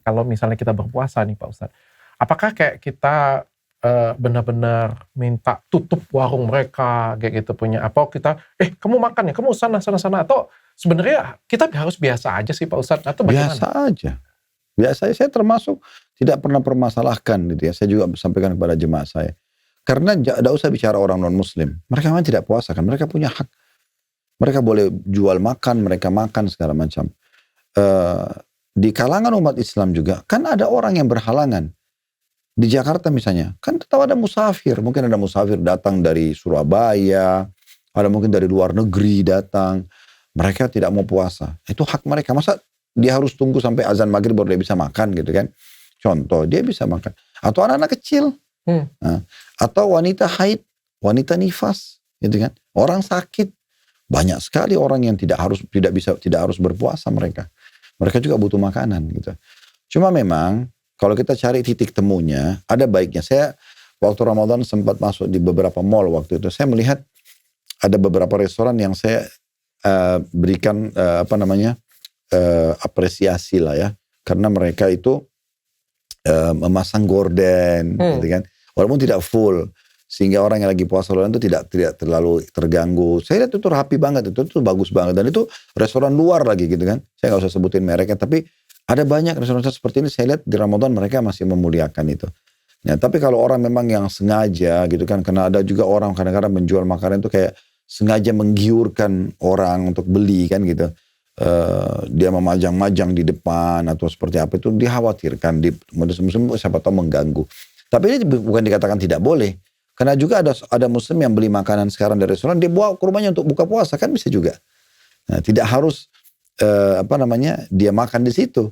kalau misalnya kita berpuasa nih Pak Ustadz, apakah kayak kita benar-benar minta tutup warung mereka kayak gitu punya, apa kita kamu makan ya, kamu sana, atau sebenarnya kita harus biasa aja sih Pak Ustadz, atau bagaimana? Biasa aja. Biasa, saya termasuk tidak pernah permasalahkan gitu ya. Saya juga sampaikan kepada jemaah saya. Karena tidak usah bicara orang non-muslim. Mereka memang tidak puasa kan, mereka punya hak. Mereka boleh jual makan, mereka makan segala macam. Di kalangan umat Islam juga, kan ada orang yang berhalangan. Di Jakarta misalnya, kan tetap ada musafir. Mungkin ada musafir datang dari Surabaya, ada mungkin dari luar negeri datang. Mereka tidak mau puasa. Itu hak mereka. Masa dia harus tunggu sampai azan maghrib baru dia bisa makan gitu kan. Contoh, dia bisa makan. Atau anak-anak kecil. Nah, atau wanita haid, wanita nifas. Gitu kan. Orang sakit. Banyak sekali orang yang tidak harus berpuasa mereka. Mereka juga butuh makanan gitu. Cuma memang kalau kita cari titik temunya, ada baiknya. Saya waktu Ramadan sempat masuk di beberapa mall waktu itu. Saya melihat ada beberapa restoran yang saya berikan apresiasi lah ya. Karena mereka itu memasang gorden, gitu kan. Walaupun tidak full. Sehingga orang yang lagi puasa itu tidak terlalu terganggu. Saya lihat itu rapi banget, itu bagus banget. Dan itu restoran luar lagi gitu kan. Saya gak usah sebutin mereknya, tapi ada banyak restoran seperti ini, saya lihat di Ramadan mereka masih memuliakan itu. Nah, tapi kalau orang memang yang sengaja gitu kan, karena ada juga orang kadang-kadang menjual makanan itu kayak sengaja menggiurkan orang untuk beli kan gitu. Dia memajang-majang di depan atau seperti apa, itu dikhawatirkan di muslim siapa tahu mengganggu. Tapi ini bukan dikatakan tidak boleh. Karena juga ada muslim yang beli makanan sekarang dari restoran, dia bawa ke rumahnya untuk buka puasa, kan bisa juga. Nah, tidak harus dia makan di situ.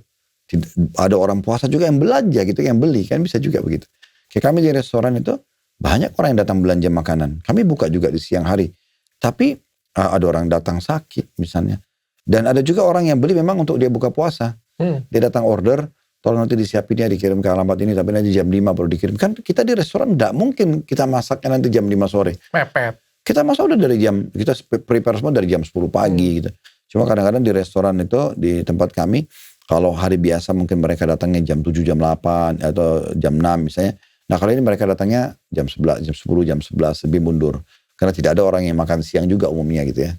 Ada orang puasa juga yang belanja gitu, yang beli, kan bisa juga begitu. Kayak kami di restoran itu banyak orang yang datang belanja makanan. Kami buka juga di siang hari. Tapi ada orang datang sakit misalnya. Dan ada juga orang yang beli memang untuk dia buka puasa. Dia datang order, tolong nanti disiapin ya, dikirim ke alamat ini, tapi nanti jam 5 baru dikirim. Kan kita di restoran tidak mungkin kita masaknya nanti jam 5 sore. Mepet. Kita masak udah dari kita prepare semua dari jam 10 pagi gitu. Cuma kadang-kadang di restoran itu, di tempat kami, kalau hari biasa mungkin mereka datangnya jam 7, jam 8, atau jam 6 misalnya. Nah kali ini mereka datangnya jam 11, jam 10, jam 11, lebih mundur. Karena tidak ada orang yang makan siang juga umumnya gitu ya.